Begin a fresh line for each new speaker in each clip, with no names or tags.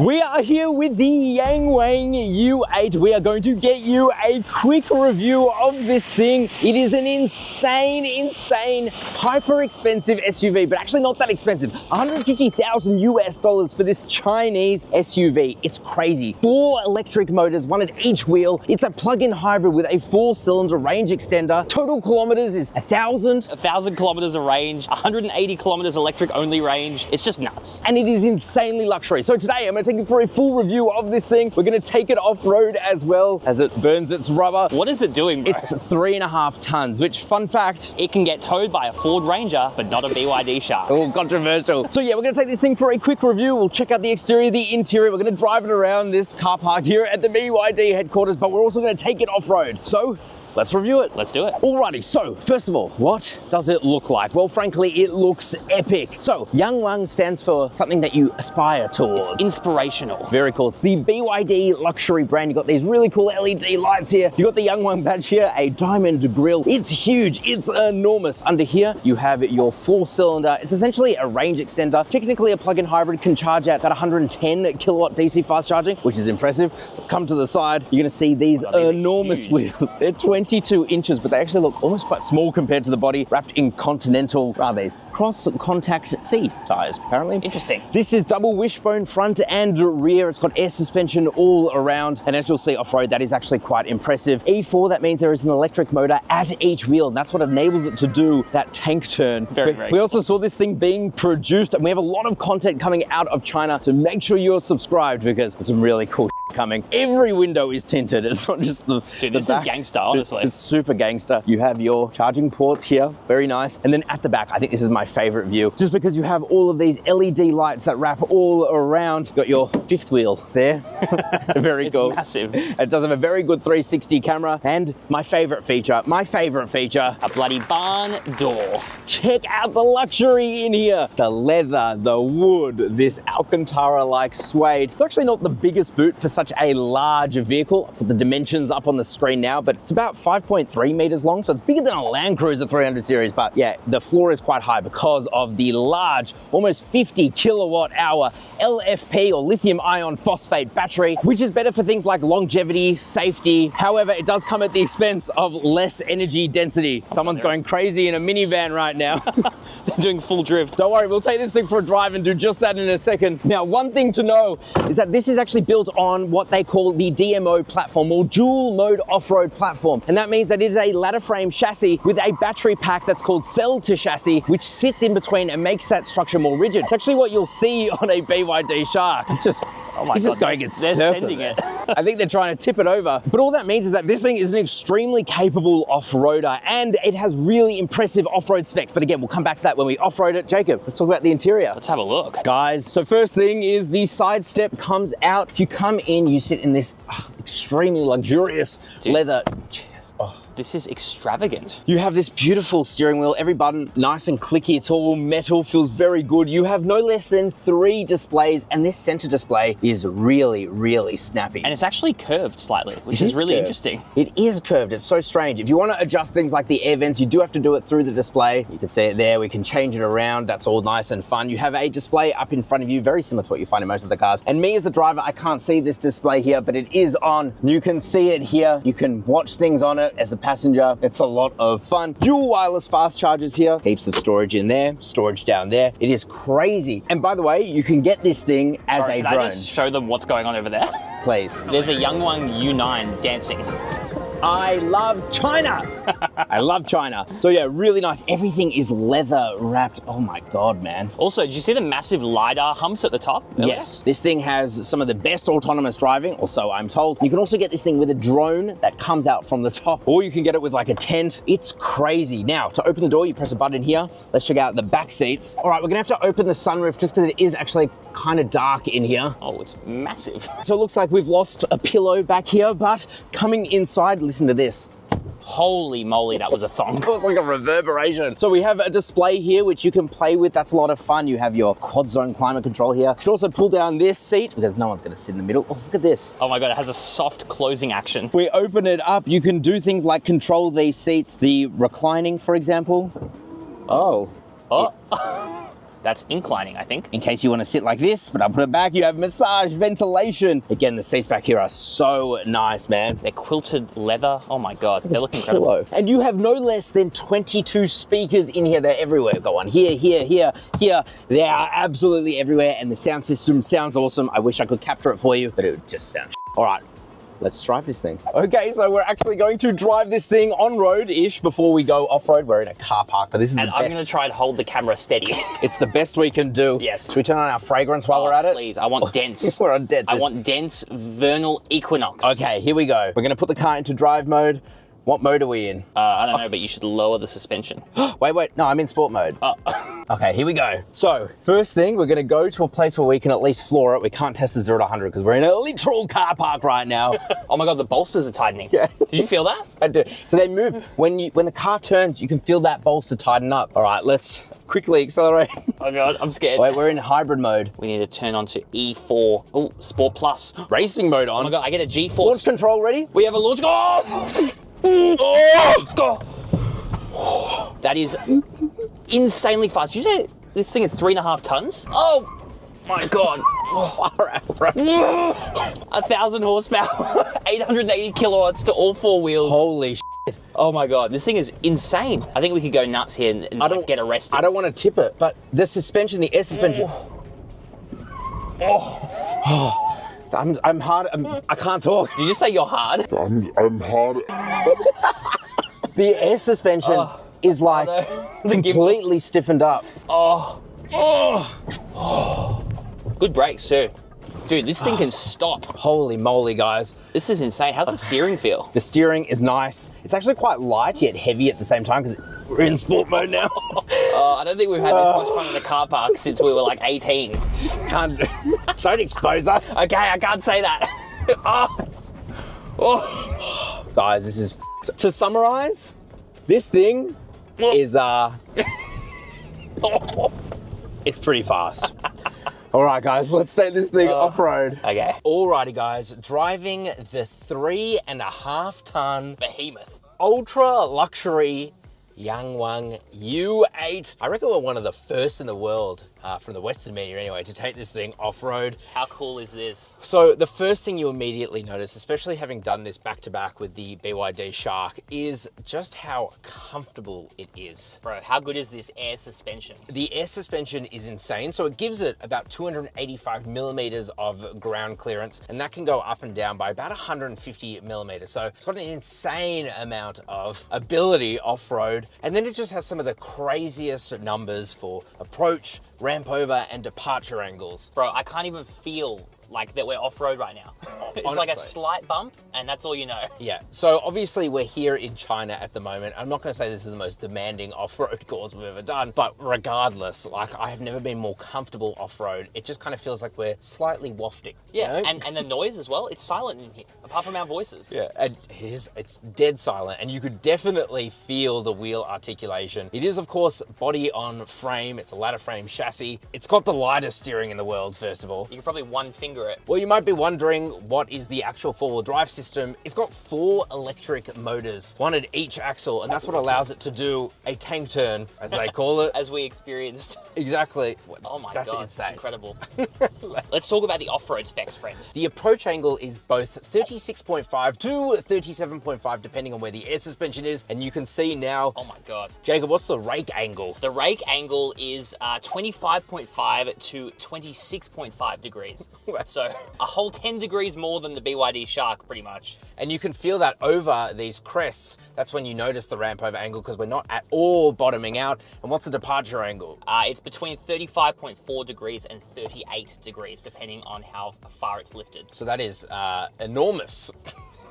We are here with the Yangwang U8. We are going to get you a quick review of this thing. It is an insane, hyper expensive SUV, but actually not that expensive. 150,000 US dollars for this Chinese SUV. It's crazy. 4 electric motors, one at each wheel. It's a plug-in hybrid with a 4-cylinder range extender. Total kilometers is 1,000.
1,000 kilometers of range, 180 kilometers electric only range. It's just nuts.
And it is insanely luxury. So today I'm going to take you for a full review of this thing. We're going to take it off-road as well as it burns its rubber.
What is it doing, bro?
It's 3.5 tons, which, fun fact,
It can get towed by a Ford Ranger, but not a BYD Shark.
oh, controversial. So yeah, we're going to take this thing for a quick review. We'll check out the exterior, the interior. We're going to drive it around this car park here at the BYD headquarters, but we're also going to take it off-road. So let's review it.
Let's do it.
Alrighty, so first of all, what does it look like? Well, frankly, it looks epic. So Yangwang stands for something that you aspire towards.
It's inspirational.
Very cool. It's the BYD luxury brand. You've got these really cool LED lights here. You've got the Yangwang badge here, a diamond grille. It's huge. It's enormous. Under here, you have your 4-cylinder. It's essentially a range extender. Technically, a plug-in hybrid can charge at about 110 kilowatt DC fast charging, which is impressive. Let's come to the side. You're going to see these enormous wheels. They're 22 inches, but they actually look almost quite small compared to the body, wrapped in Continental, these cross-contact C tires, apparently.
Interesting.
This is double wishbone front and rear. It's got air suspension all around. And as you'll see off-road, that is actually quite impressive. E4, that means there is an electric motor at each wheel. And that's what enables it to do that tank turn.
Very
We also saw this thing being produced, and we have a lot of content coming out of China. So make sure you're subscribed because there's some really cool coming. Every window is tinted. It's not just the
Dude, this is gangster, honestly.
It's super gangster. You have your charging ports here. Very nice. And then at the back, I think this is my favorite view, just because you have all of these LED lights that wrap all around. You've got your 5th wheel there. Very cool.
It's massive.
It does have a very good 360 camera. And my favorite feature,
A bloody barn door.
check out the luxury in here. The leather, the wood, this Alcantara-like suede. It's actually not the biggest boot for such a large vehicle. I'll put the dimensions up on the screen now, but it's about 5.3 meters long, so it's bigger than a Land Cruiser 300 series. But yeah, the floor is quite high because of the large, almost 50 kilowatt hour LFP or lithium ion phosphate battery, which is better for things like longevity, safety. However, it does come at the expense of less energy density. Someone's going crazy in a minivan right now.
They're doing full drift.
Don't worry, we'll take this thing for a drive and do just that in a second. Now, one thing to know is that this is actually built on what they call the DMO platform, or dual mode off-road platform. And that means that it is a ladder frame chassis with a battery pack that's called cell to chassis, which sits in between and makes that structure more rigid. It's actually what you'll see on a BYD Shark. It's just,
Oh my
he's
God,
just going
they're
surfing
sending
there.
it.
I think they're trying to tip it over. But all that means is that this thing is an extremely capable off-roader, and it has really impressive off-road specs. But again, we'll come back to that when we off-road it. Jacob, let's talk about the interior.
Let's have a look.
Guys, so first thing is the side step comes out. If you come in, you sit in this extremely luxurious leather chairs. Oh.
This is extravagant.
You have this beautiful steering wheel, every button nice and clicky. It's all metal, feels very good. You have no less than 3 displays, and this center display is really snappy.
And it's actually curved slightly, which is really
curved.
interesting.
It is curved. It's so strange. If you want to adjust things like the air vents, you do have to do it through the display. You can see it there. We can change it around. That's all nice and fun. You have a display up in front of you, very similar to what you find in most of the cars. And me as the driver, I can't see this display here, but it is on. You can see it here. You can watch things on it as a passenger. It's a lot of fun. Dual wireless fast chargers here. Heaps of storage in there, storage down there. It is crazy. And by the way, you can get this thing as a
Can
drone.
I just show them what's going on over there?
Please.
There's a Yangwang U9 dancing.
I love China. I love China. So yeah, really nice. Everything is leather wrapped. Oh my God, man.
Also, did you see the massive LiDAR humps at the top?
Yes, this thing has some of the best autonomous driving, or so I'm told. You can also get this thing with a drone that comes out from the top, or you can get it with like a tent. It's crazy. Now, to open the door, you press a button here. Let's check out the back seats. All right, we're gonna have to open the sunroof just because it is actually kind of dark in here.
Oh, it's massive.
So it looks like we've lost a pillow back here, but coming inside, listen to this.
Holy moly, that was a thong.
It was like a reverberation. So we have a display here which you can play with. That's a lot of fun. You have your quad zone climate control here. You can also pull down this seat because no one's going to sit in the middle. Oh, look at this.
Oh my God, it has a soft closing action.
If we open it up, you can do things like control these seats. The reclining, for example. Oh.
That's inclining, I think.
In case you want to sit like this, but I'll put it back. You have massage, ventilation. Again, the seats back here are so nice, man.
They're quilted leather. Oh my God, they look incredible.
And you have no less than 22 speakers in here. They're everywhere. We've got one here, here, here, here. They are absolutely everywhere, and the sound system sounds awesome. I wish I could capture it for you, but it would just sound all right. Let's drive this thing. Okay, so we're actually going to drive this thing on-road-ish before we go off-road. We're in a car park, but this is the best.
And I'm gonna try and hold the camera steady.
It's the best we can do.
Yes.
Should we turn on our fragrance while we're at it?
Please, I want dense.
We're on dense.
I want dense vernal equinox.
Okay, here we go. We're gonna put the car into drive mode. What mode are we in?
I don't know, but you should lower the suspension.
Wait, no, I'm in sport mode. Okay, here we go. So, first thing, we're gonna go to a place where we can at least floor it. We can't test the 0 to 100 because we're in a literal car park right now.
Oh my God, the bolsters are tightening.
Yeah.
Did you feel that?
I do. So they move. When the car turns, you can feel that bolster tighten up. All right, let's quickly accelerate.
Oh God, I'm scared.
Wait, we're in hybrid mode.
We need to turn on to E4. Oh, Sport Plus.
Racing mode on.
Oh my God, I get a G-force.
Launch control ready?
We have a launch. Oh! That is insanely fast. Did you say this thing is 3.5 tons? Oh my God.
Far out, bro.
1,000 horsepower, 880 kilowatts to all four wheels.
Holy shit.
Oh my God, this thing is insane. I think we could go nuts here and like, get arrested.
I don't want to tip it, but the suspension, the air suspension. I'm hard. I can't talk.
Did you say you're hard?
I'm hard.
The air suspension is like completely stiffened up.
Good brakes too. Dude, this thing can stop.
Holy moly, guys.
This is insane. How's the steering feel?
The steering is nice. It's actually quite light yet heavy at the same time because we're in sport mode now.
I don't think we've had this much fun in a car park since we were like 18.
Don't expose us.
Okay, I can't say that.
Guys, this is to summarize, this thing is it's pretty fast. All right, guys, let's take this thing off-road.
Okay.
Alrighty, guys, driving the 3.5 ton
Behemoth.
ultra luxury Yangwang U8. I reckon we're one of the first in the world, from the Western media anyway, to take this thing off-road.
How cool is this?
So the first thing you immediately notice, especially having done this back-to-back with the BYD Shark, is just how comfortable it is.
Bro, how good is this air suspension?
The air suspension is insane. So it gives it about 285 millimeters of ground clearance, and that can go up and down by about 150 millimeters. So it's got an insane amount of ability off-road. And then it just has some of the craziest numbers for approach, ramp over, and departure angles.
Bro, I can't even feel like that we're off-road right now. It's
Honestly.
like a slight bump, and that's all you know.
Yeah, so obviously we're here in China at the moment. I'm not gonna say this is the most demanding off-road course we've ever done, but regardless, like I have never been more comfortable off-road. It just kind of feels like we're slightly wafting.
Yeah,
you know?
and the noise as well, it's silent in here, apart from our voices.
Yeah, and it's dead silent, and you could definitely feel the wheel articulation. It is, of course, body on frame. It's a ladder frame chassis. It's got the lightest steering in the world, first of all.
You can probably one finger it.
Well, you might be wondering what is the actual four-wheel drive system. It's got 4 electric motors, one at each axle, and that's what allows it to do a tank turn, as they call it.
As we experienced.
Exactly.
Oh my
That's
God,
insane.
incredible. Let's talk about the off-road specs, friend.
The approach angle is both 36.5 to 37.5, depending on where the air suspension is, and you can see now.
Oh my God.
Jacob, what's the rake angle?
The rake angle is 25.5 to 26.5 degrees. So a whole 10 degrees more than the BYD Shark, pretty much.
And you can feel that over these crests. That's when you notice the ramp over angle because we're not at all bottoming out. And what's the departure angle?
It's between 35.4 degrees and 38 degrees, depending on how far it's lifted.
So that is enormous.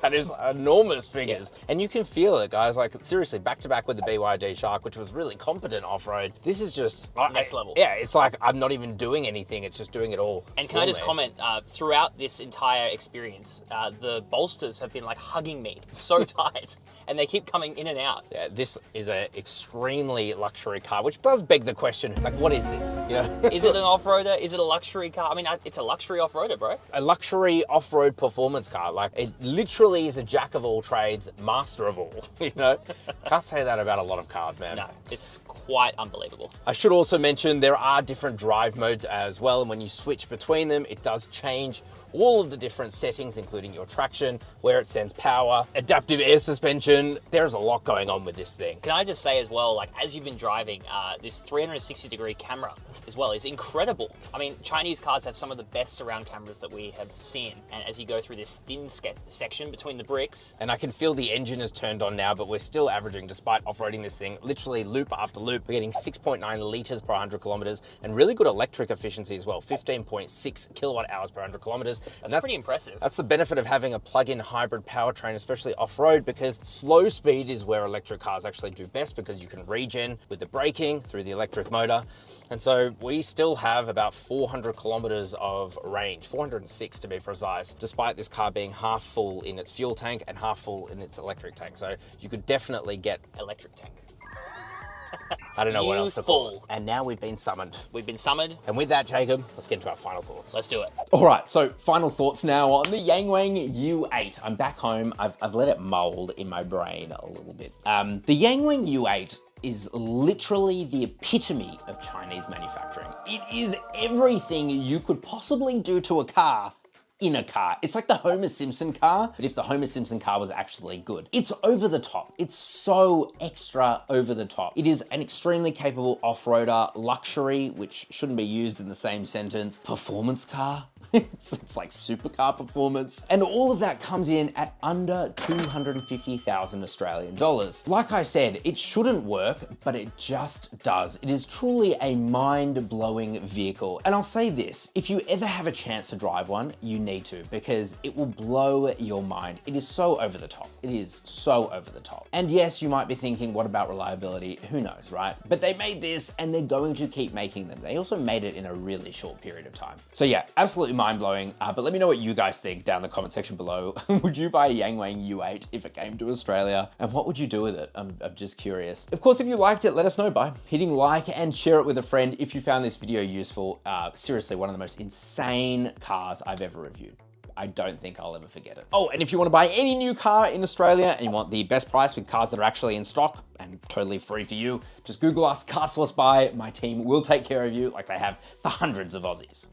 That is enormous figures. Yeah. And you can feel it, guys. Like, seriously, back-to-back with the BYD Shark, which was really competent off-road. This is just
next level.
Yeah, it's like I'm not even doing anything. It's just doing it all.
And can I just comment, throughout this entire experience, the bolsters have been like hugging me so tight, and they keep coming in and out.
Yeah, this is an extremely luxury car, which does beg the question, like, what is this? You know?
Is it an off-roader? Is it a luxury car? I mean, it's a luxury off-roader, bro.
A luxury off-road performance car. Like, it literally literally is a jack of all trades, master of all, you know? Can't say that about a lot of cars, man.
No, it's quite unbelievable.
I should also mention there are different drive modes as well, and when you switch between them, it does change all of the different settings, including your traction, where it sends power, adaptive air suspension. There's a lot going on with this thing.
Can I just say as well, like as you've been driving, this 360-degree camera as well is incredible. I mean, Chinese cars have some of the best surround cameras that we have seen. And as you go through this thin section between the bricks.
And I can feel the engine is turned on now, but we're still averaging, despite off-roading this thing, literally loop after loop. We're getting 6.9 litres per 100 kilometers and really good electric efficiency as well, 15.6 kilowatt hours per 100 kilometers.
That's pretty impressive.
That's the benefit of having a plug-in hybrid powertrain, especially off-road, because slow speed is where electric cars actually do best because you can regen with the braking through the electric motor. And so we still have about 400 kilometers of range, 406 to be precise, despite this car being half full in its fuel tank and half full in its electric tank. So you could definitely get
Electric tank.
I don't know what else to call it.
Youthful.
And now we've been summoned.
We've been summoned.
And with that, Jacob, let's get into our final thoughts.
Let's do it.
All right, so final thoughts now on the Yangwang U8. I'm back home. I've let it mold in my brain a little bit. The Yangwang U8 is literally the epitome of Chinese manufacturing. It is everything you could possibly do to a car in a car. It's like the Homer Simpson car, but if the Homer Simpson car was actually good. It's over the top. It's so extra over the top. It is an extremely capable off-roader, luxury, which shouldn't be used in the same sentence, performance car. It's like supercar performance. And all of that comes in at under 250,000 Australian dollars. Like I said, it shouldn't work, but it just does. It is truly a mind-blowing vehicle. And I'll say this, if you ever have a chance to drive one, you need to, because it will blow your mind. It is so over the top. It is so over the top. And yes, you might be thinking, what about reliability? Who knows, right? But they made this and they're going to keep making them. They also made it in a really short period of time. So yeah, absolutely mind-blowing, but let me know what you guys think down in the comment section below. Would you buy a Yangwang U8 if it came to Australia? And what would you do with it? I'm just curious. Of course, if you liked it, let us know by hitting like and share it with a friend if you found this video useful. Seriously, one of the most insane cars I've ever reviewed. I don't think I'll ever forget it. Oh, and if you want to buy any new car in Australia and you want the best price with cars that are actually in stock and totally free for you, just Google us, Car Source Buy. My team will take care of you like they have for hundreds of Aussies.